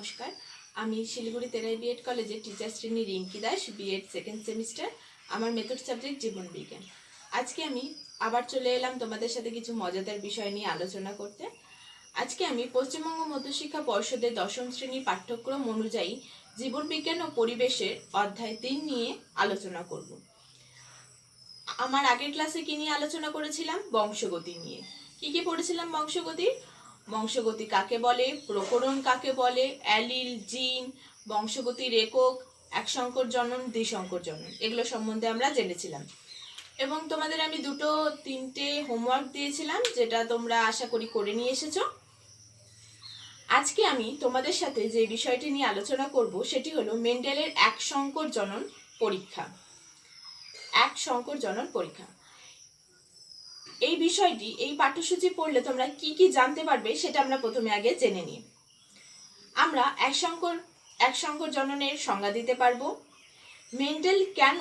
নমস্কার, আমি শিলিগুড়ি তেরাই বিএড কলেজের টিচার শ্রেণী Rinki Das, BEd second semester. আমার মেথড সাবজেক্ট জীবন বিজ্ঞান। আজকে আমি আবার চলে এলাম তোমাদের সাথে কিছু মজাদার বিষয় নিয়ে আলোচনা করতে। আজকে আমি পশ্চিমবঙ্গ মধ্যশিক্ষা পর্ষদের দশম শ্রেণীর পাঠ্যক্রম অনুযায়ী জীবন বিজ্ঞান ও পরিবেশের অধ্যায় 3 নিয়ে আলোচনা করব। আমার আগের ক্লাসে কি নিয়ে আলোচনা করেছিলাম? বংশগতি নিয়ে। কি পড়েছিলাম? বংশগতি কাকে বলে, প্রকরণ কাকে বলে, অ্যালিল, জিন, বংশগতির একক, এক সংকর জনন, দ্বিসংকর জনন, এগুলো সম্বন্ধে আমরা জেনেছিলাম। এবং তোমাদের আমি 3টে হোমওয়ার্ক দিয়েছিলাম, যেটা তোমরা আশা করি করে নিয়ে এসেছো। আজকে আমি তোমাদের সাথে যে বিষয়টি নিয়ে আলোচনা করব সেটি হলো মেন্ডেলের এক সংকর জনন পরীক্ষা। এক সংকর জনন পরীক্ষা এই বিষয়টি, এই পাঠ্যসূচি পড়লে তোমরা কি জানতে পারবে সেটা আমরা প্রথমে আগে জেনে নিই। আমরা এক সংকর জননের সংজ্ঞা দিতে পারবো। মেন্ডেল কেন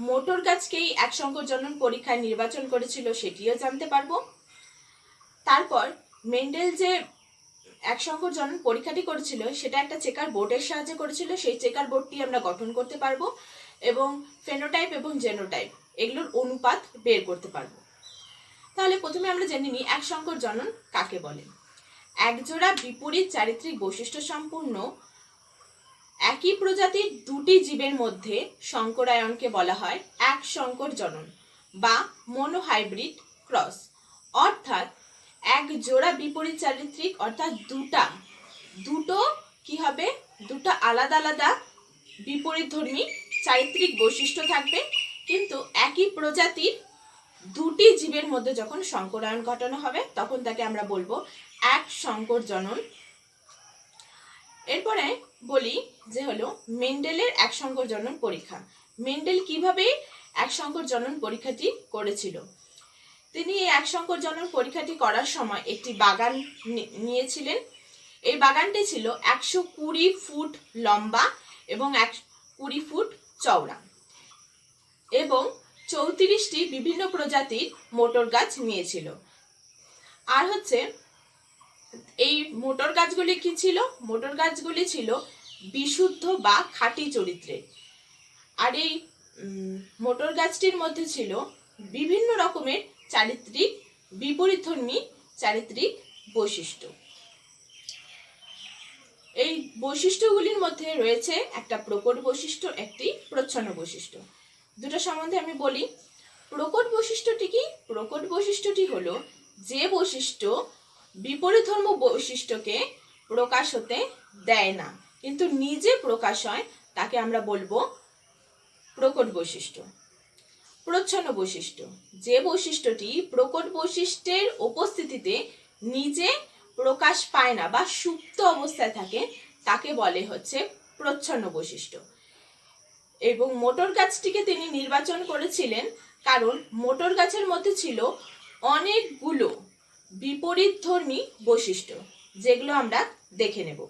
মোটর গাছকেই এক সংকর জনন পরীক্ষায় নির্বাচন করেছিল সেটিও জানতে পারবো। তারপর মেন্ডেল যে এক সংকর জনন পরীক্ষাটি করেছিল সেটা একটা চেকার বোর্ডের সাহায্যে করেছিল, সেই চেকার বোর্ডটি আমরা গঠন করতে পারবো এবং ফেনোটাইপ এবং জেনোটাইপ এগুলোর অনুপাত বের করতে পারবো। তাহলে প্রথমে আমরা জেনে নিই এক সংকর জনন কাকে বলে। একজোড়া বিপরীত চারিত্রিক বৈশিষ্ট্য সম্পূর্ণ একই প্রজাতির দুটি জীবের মধ্যে সংকরায়নকে বলা হয় এক সংকর জনন বা মনোহাইব্রিড ক্রস। অর্থাৎ এক জোড়া বিপরীত চারিত্রিক, অর্থাৎ দুটো কি হবে, দুটো আলাদা আলাদা বিপরীতধর্মী চারিত্রিক বৈশিষ্ট্য থাকবে, কিন্তু একই প্রজাতির দুটি জীবের মধ্যে যখন সংকরায়ন ঘটানো হবে তখন তাকে আমরা বলবো এক সংকর জনন। এরপরে বলি যে হলো মেন্ডেলের এক সংকর জনন পরীক্ষা। মেন্ডেল কিভাবে এক সংকর জনন পরীক্ষাটি করেছিল? তিনি এই এক সংকর জনন পরীক্ষাটি করার সময় একটি বাগান নিয়েছিলেন। এই বাগানটি ছিল 120 ফুট লম্বা এবং 20 ফুট চওড়া এবং 34টি বিভিন্ন প্রজাতির মোটর গাছ নিয়েছিল। আর এই মোটর গাছগুলি কি ছিল? মোটর গাছগুলি ছিল বিশুদ্ধ বা খাঁটি চরিত্রের। আর এই মোটর গাছটির মধ্যে ছিল বিভিন্ন রকমের চারিত্রিক বিপরীতধর্মী চারিত্রিক বৈশিষ্ট্য। এই বৈশিষ্ট্যগুলির মধ্যে রয়েছে একটা প্রকট বৈশিষ্ট্য, একটি প্রচ্ছন্ন বৈশিষ্ট্য। দুটো সম্বন্ধে আমি বলি। প্রকট বৈশিষ্ট্যটি কি? প্রকট বৈশিষ্ট্যটি হলো যে বৈশিষ্ট্য বিপরীতধর্মী বৈশিষ্ট্যকে প্রকাশ হতে দেয় না কিন্তু নিজে প্রকাশ হয়, তাকে আমরা বলবো প্রকট বৈশিষ্ট্য। প্রচ্ছন্ন বৈশিষ্ট্য, যে বৈশিষ্ট্যটি প্রকট বৈশিষ্ট্যের উপস্থিতিতে নিজে প্রকাশ পায় না বা সুপ্ত অবস্থায় থাকে, তাকে বলে প্রচ্ছন্ন বৈশিষ্ট্য। এবং মোটর গাছটিকে তিনি নির্বাচন করেছিলেন কারণ মোটর গাছের মধ্যে ছিল অনেকগুলো বিপরীতধর্মী বৈশিষ্ট্য, যেগুলো আমরা দেখে নেব।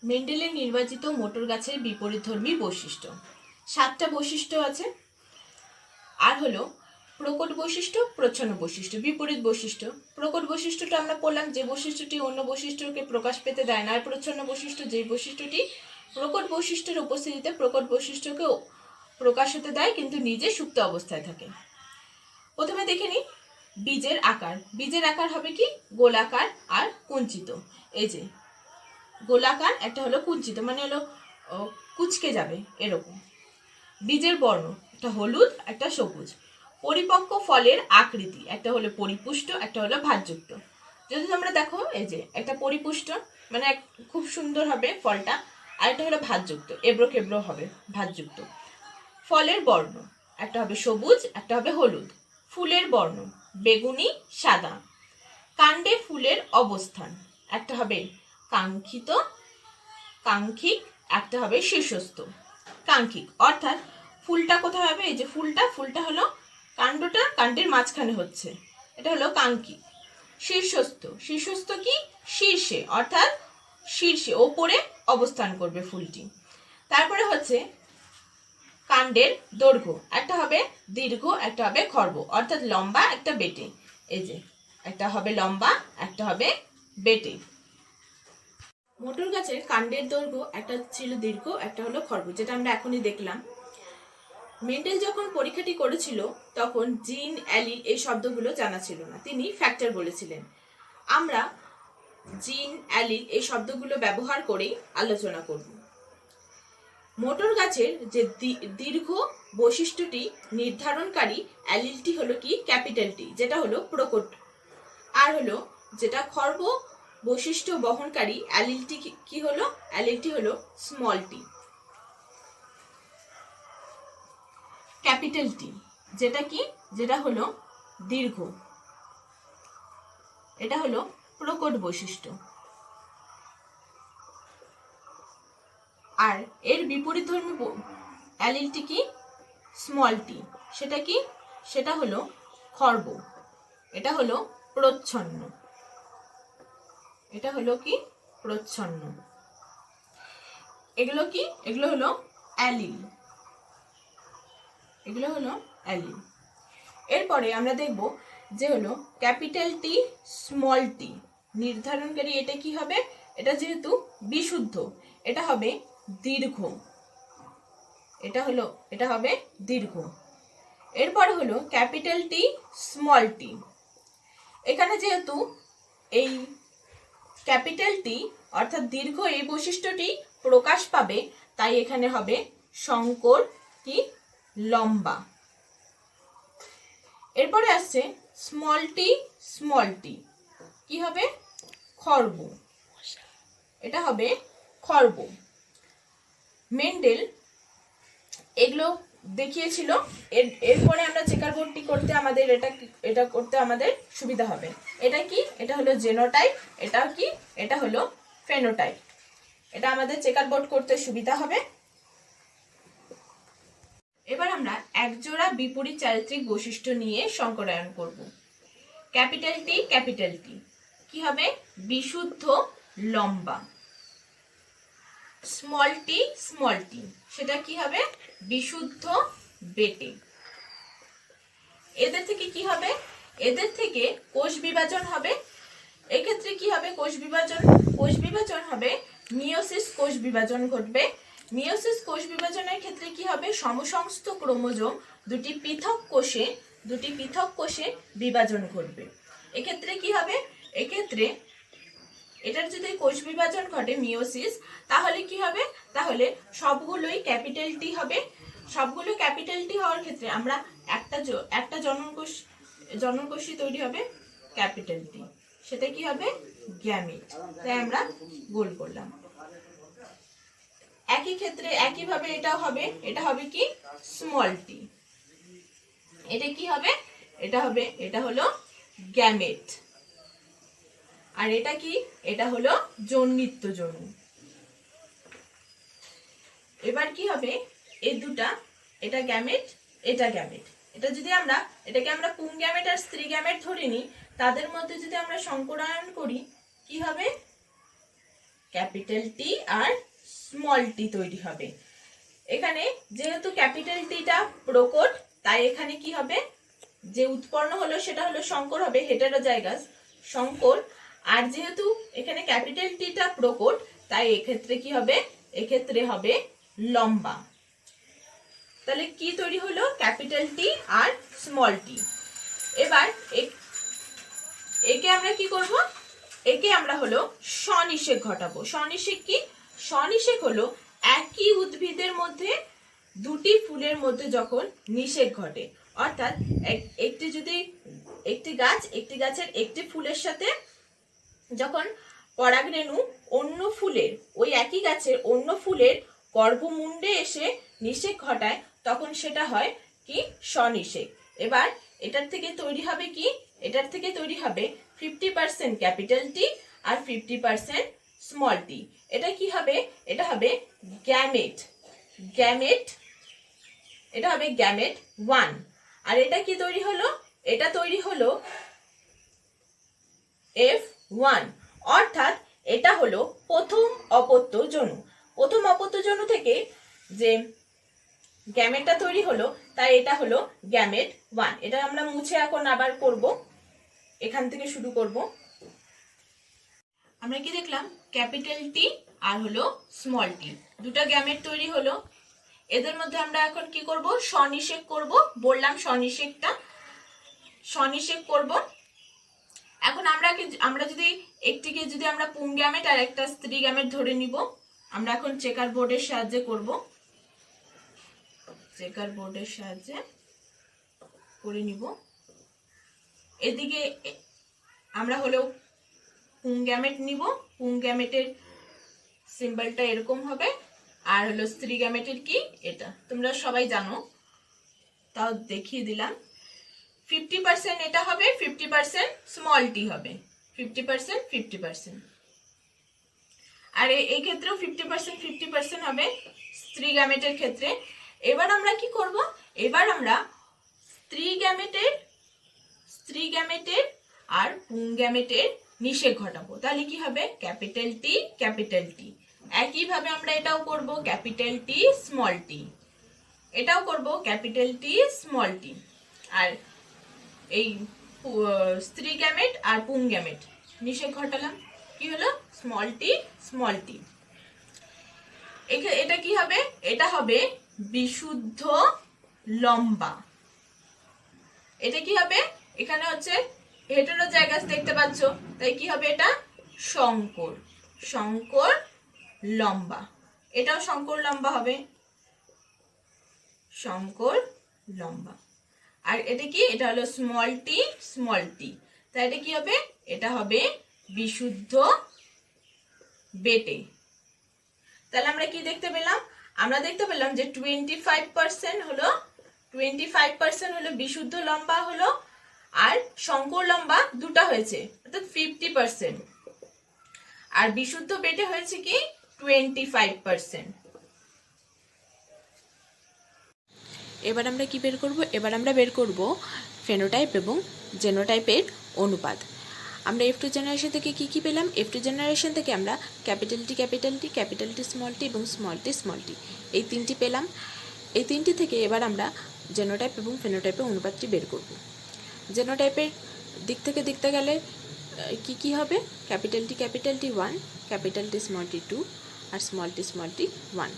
মেন্ডেলের নির্বাচিত মোটর গাছের বিপরীতধর্মী বৈশিষ্ট্য 7টা বৈশিষ্ট্য আছে। আর হলো প্রকট বৈশিষ্ট্য, প্রচ্ছন্ন বৈশিষ্ট্য, বিপরীত বৈশিষ্ট্য। প্রকট বৈশিষ্ট্যটা আমরা বললাম যে বৈশিষ্ট্যটি অন্য বৈশিষ্ট্যকে প্রকাশ পেতে দেয় না। আর প্রচ্ছন্ন বৈশিষ্ট্য যে বৈশিষ্ট্যটি প্রকট বৈশিষ্ট্যের উপস্থিতিতে প্রকট বৈশিষ্ট্যকেও প্রকাশ হতে দেয় কিন্তু নিজে সুপ্ত অবস্থায় থাকে। প্রথমে দেখে নিই বীজের আকার। বীজের আকার হবে কি? গোলাকার আর কুঞ্চিত। এই যে গোলাকার, একটা হলো কুঞ্চিত, মানে হলো কুচকে যাবে এরকম। বীজের বর্ণ, একটা হলুদ একটা সবুজ। পরিপক্ক ফলের আকৃতি, একটা হলো পরিপুষ্ট, একটা হলো ভাঁজযুক্ত। যদি তোমরা দেখো এই যে একটা পরিপুষ্ট মানে খুব সুন্দর হবে ফলটা, আর একটা হলো ভাঁজযুক্ত, এবড়ো খেবড়ো হবে ভাঁজযুক্ত। ফলের বর্ণ, একটা হবে সবুজ একটা হবে হলুদ। ফুলের বর্ণ বেগুনি সাদা। কাণ্ডে ফুলের অবস্থান, একটা হবে কাঙ্ক্ষিত কাঙ্ক্ষিক, একটা হবে শীর্ষস্থ কাঙ্ক্ষিক। অর্থাৎ ফুলটা কোথায় হবে? এই যে ফুলটা হলো কাণ্ডটা কাণ্ডের মাঝখানে হচ্ছে, এটা হলো কাঙ্ক্ষিক। শীর্ষস্থ কি? শীর্ষে, অর্থাৎ শীর্ষে ওপরে অবস্থান করবে ফুলটি। তারপরে কাণ্ডের দৈর্ঘ্য, একটা হবে দীর্ঘ একটা হবে খর্ব, অর্থাৎ লম্বা একটা বেটে। এই যে একটা হবে লম্বা একটা হবে বেটে। মোটর গাছের কাণ্ডের দৈর্ঘ্য একটা ছিল দীর্ঘ, একটা হলো খর্ব, যেটা আমরা এখনই দেখলাম। মেন্ডেল যখন পরীক্ষাটি করেছিল তখন জিন, অ্যালিল এই শব্দগুলো জানা ছিল না, তিনি ফ্যাক্টর বলেছিলেন। আমরা জিন, অ্যালিল এই শব্দগুলো ব্যবহার করেই আলোচনা করব। মোটর গাছের যে দীর্ঘ বৈশিষ্ট্যটি নির্ধারণকারী অ্যালিলটি হলো কি ক্যাপিটাল টি, যেটা হলো প্রকট। আর হলো যেটা খর্ব বৈশিষ্ট্য বহনকারী অ্যালিলটি কি হলো, অ্যালিলটি হলো স্মল টি। ক্যাপিটাল টি যেটা কি, যেটা হলো দীর্ঘ, এটা হলো প্রকট বৈশিষ্ট্য। আর এর বিপরীতধর্মী অ্যালিলটি কি, স্মল টি, সেটা কি, সেটা হলো খর্ব, এটা হলো প্রচ্ছন্ন, এটা হলো কি প্রচ্ছন্ন। এগুলো কি, এগুলো হলো অ্যালিল, এগুলো হলো অ্যালিল। এরপরে আমরা দেখব যে হলো ক্যাপিটাল টি, স্মল টি নির্ধারণকারী এটা কি হবে, এটা যেহেতু বিশুদ্ধ এটা হবে দীর্ঘ, এটা হবে দীর্ঘ। এরপরে হলো ক্যাপিটাল টি, স্মল টি। এখানে যেহেতু এই ক্যাপিটাল টি অর্থাৎ দীর্ঘ এই বৈশিষ্ট্যটি প্রকাশ পাবে, তাই এখানে হবে সংকর কি লম্বা। এরপরে আসছে স্মল টি, স্মল টি কি হবে খর্ব, এটা হবে খর্ব। মেন্ডেল এগুলো দেখিয়েছিল, এরপরে আমরা চেকার বোর্ডটি করতে আমাদের এটা করতে আমাদের সুবিধা হবে। এটা কি, এটা হলো জেনোটাইপ, এটা কি, এটা হলো ফেনোটাইপ। এটা আমাদের চেকার বোর্ড করতে সুবিধা হবে। এবার আমরা একজোড়া বিপরীত চারিত্রিক বৈশিষ্ট্য নিয়ে সংকরায়ন করব। ক্যাপিটাল টি, ক্যাপিটাল টি কি হবে বিশুদ্ধ লম্বা। স্মল টি, স্মল টি সেটা কি হবে বিশুদ্ধ বেটে। এদের থেকে কি হবে, এদের থেকে কোষ বিভাজন হবে। এক্ষেত্রে কি হবে কোষ বিভাজন, কোষ বিভাজন হবে মিওসিস কোষ বিভাজন ঘটবে। মিওসিস কোষ বিভাজনের ক্ষেত্রে কি হবে, সমসংস্থ ক্রোমোজোম দুটি পৃথক কোষে বিভাজন ঘটবে। এক্ষেত্রে কি হবে, এক্ষেত্রে এটার যদি কোষ বিভাজন ঘটে মিওসিস, তাহলে কি হবে, তাহলে সবগুলোই ক্যাপিটাল টি হবে। সবগুলো ক্যাপিটাল টি হওয়ার ক্ষেত্রে আমরা একটা জননকোষী তৈরি হবে ক্যাপিটাল টি, সেটা কি হবে গ্যামেট। তাই আমরা গোল করলাম। একই ক্ষেত্রে একইভাবে এটাও হবে, এটা হবে কি স্মল টি। এটা কি হবে, এটা হলো গ্যামেট। আর এটা কি, এটা হলো জন্মিত্ব জনু। এবার কি হবে, এই দুটা, এটা গ্যামেট, এটা গ্যামেট। এটা যদি আমরা এটাকে আমরা পুং গ্যামেট আর স্ত্রী গ্যামেট ধরে নিই, তাদের মধ্যে যদি আমরা সংকরায়ন করি কি হবে, ক্যাপিটাল টি আর স্মল টি তৈরি হবে। এখানে যেহেতু ক্যাপিটাল টিটা প্রকট, তাই এখানে কি হবে, যে উৎপন্ন হলো সেটা হলো সংকর হবে, হেটারোজাইগাস সংকর। আর যেহেতু এখানে ক্যাপিটাল টিটা প্রকট, তাই এক্ষেত্রে কি হবে, এক্ষেত্রে হবে লম্বা। তাহলে কি তৈরি হলো, ক্যাপিটাল টি আর স্মল টি। এবার একে আমরা কি করব, একে আমরা হলো স্বনিষেক ঘটাবো। স্বনিষেক কি, স্বনিষেক হলো একই উদ্ভিদের মধ্যে দুটি ফুলের মধ্যে যখন নিষেক ঘটে, অর্থাৎ একটি গাছের একটি ফুলের সাথে যখন পরাগরেণু অন্য ফুলের, ওই একই গাছের অন্য ফুলের গর্ভমুণ্ডে এসে নিষেক ঘটায়, তখন সেটা হয় কি স্বনিষেক। এবার এটার থেকে তৈরি হবে কি, এটার থেকে তৈরি হবে 50% ক্যাপিটাল টি আর 50% স্মল টি। এটা কি হবে, এটা হবে গ্যামেট, গ্যামেট, এটা হবে গ্যামেট 1। আর এটা কি তৈরি হলো, এটা তৈরি হলো F1, অর্থাৎ এটা হলো প্রথম অপত্য জনু। প্রথম অপত্য জনু থেকে যে গ্যামেটটা তৈরি হলো, তাই এটা হলো গ্যামেট 1। এটা আমরা মুছে এখন আবার করব, এখান থেকে শুরু করব। আমরা কি দেখলাম, ক্যাপিটাল টি আর হলো স্মল টি, দুটো গ্যামেট তৈরি হলো। এদের মধ্যে আমরা এখন কি করব, স্বনিষেক করব। বললাম স্বনিষেক করব। এখন আমরা যদি একটিকে যদি আমরা পুংগ্যামেট আর একটা স্ত্রী গ্যামেট ধরে নিব, আমরা এখন চেকার বোর্ডের সাহায্যে করব। চেকার বোর্ডের সাহায্যে করে নিব। এদিকে আমরা হলো পুংগ্যামেট নিব। পুংগ্যামেটের সিম্বলটা এরকম হবে, আর হলো স্ত্রী গ্যামেটের কি এটা তোমরা সবাই জানো, তাও দেখিয়ে দিলাম। 50% এটা হবে, 50% স্মল টি হবে, 50% 50%। আর এই ক্ষেত্রেও 50% 50% হবে স্ত্রী গ্যামেটের ক্ষেত্রে। এবার আমরা কি করব, এবার আমরা স্ত্রী গ্যামেটের আর পুংগ্যামেটের নিষেক ঘটাবো। তাহলে কি হবে, ক্যাপিটাল টি ক্যাপিটাল টি। একইভাবে আমরা এটাও করব ক্যাপিটাল টি স্মল টি, এটাও করব ক্যাপিটাল টি স্মল টি। আর এই স্ত্রী গ্যামেট আর পুংগ্যামেট নিষেক ঘটালাম, কি হলো, স্মল টি স্মল টি। এটা কি হবে, এটা হবে বিশুদ্ধ লম্বা। এটা কি হবে, এখানে হচ্ছে হেটেরোজাইগাস দেখতে পাচ্ছ, তাই কি হবে, এটা সংকর লম্বা। এটাও সংকর লম্বা হবে, সংকর লম্বা। আর এটা কি, এটা হলো স্মল টি, তাই এটা কি হবে, এটা হবে বিশুদ্ধ বেটে। তাহলে আমরা কি দেখতে পেলাম, আমরা দেখতে পেলাম যে 25% হলো বিশুদ্ধ লম্বা হলো, আর সংকর লম্বা দুটা হয়েছে, অর্থাৎ 50%, আর বিশুদ্ধ বেটে হয়েছে কি 25%। এবার আমরা কি বের করব, এবার আমরা বের করব ফেনোটাইপ এবং জেনোটাইপের অনুপাত। আমরা F2 জেনারেশন থেকে কি পেলাম, F2 জেনারেশন থেকে আমরা ক্যাপিটাল টি স্মল টি এবং স্মল টি এই তিনটি পেলাম। এই তিনটি থেকে এবার আমরা জেনোটাইপ এবং ফেনোটাইপের অনুপাতটি বের করব। জেনোটাইপের দিক থেকে দেখতে গেলে কি হবে, capital T 1, capital T small T 2 আর স্মল টি 1।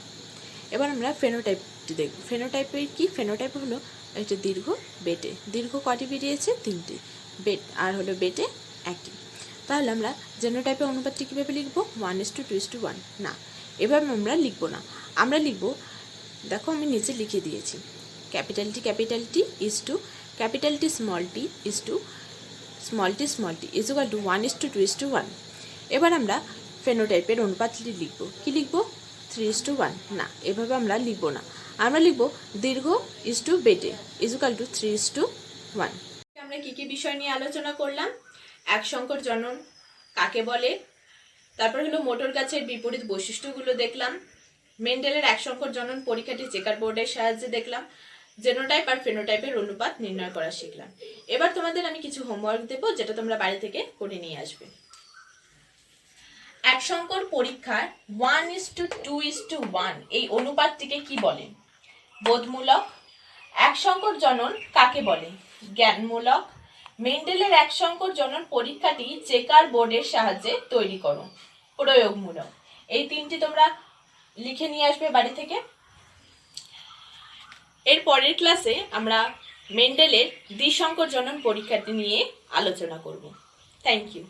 এবার আমরা ফেনোটাইপটি দেখব। ফেনোটাইপের কি, ফেনোটাইপ হলো একটা দীর্ঘ কটি বেরিয়েছে, 3টি, বেট আর হলো বেটে 1টি। তাহলে আমরা জেনোটাইপের অনুপাতটি কীভাবে লিখব, 1:2:1 না, এভাবে আমরা লিখব না। আমরা লিখব, দেখো আমি নিচে লিখে দিয়েছি, capital T is to capital T small T is to small T is equal to 1:2:1। এবার আমরা ফেনোটাইপের অনুপাতটি লিখব, কি লিখব, 3:1 না, এভাবে আমরা লিখব না। আমরা লিখব দীর্ঘ ইজ টু বেটে ইজ ইকুয়াল টু 3:1। আমরা কি বিষয় নিয়ে আলোচনা করলাম, এক সংকর জনন কাকে বলে, তারপর হলো মোটর গাছের বিপরীত বৈশিষ্ট্যগুলো দেখলাম, মেন্ডেলের এক সংকর জনন পরীক্ষাটি চেকার বোর্ডের সাহায্যে দেখলাম, জেনোটাইপ আর ফেনোটাইপের অনুপাত নির্ণয় করা শিখলাম। এবার তোমাদের আমি কিছু হোমওয়ার্ক দেবো, যেটা তোমরা বাড়ি থেকে করে নিয়ে আসবে। এক সংকর পরীক্ষার 1:2:1 এই অনুপাতটিকে কি বলে, বোধমূলক। এক সংকর জনন কাকে বলে, জ্ঞানমূলক। মেন্ডেলের এক সংকর জনন পরীক্ষাটি চেকার বোর্ডের সাহায্যে তৈরি করো, প্রয়োগমূলক। এই তিনটি তোমরা লিখে নিয়ে আসবে বাড়ি থেকে। এর পরের ক্লাসে আমরা মেন্ডেলের দ্বিসংকর জনন পরীক্ষাটি নিয়ে আলোচনা করব। Thank you.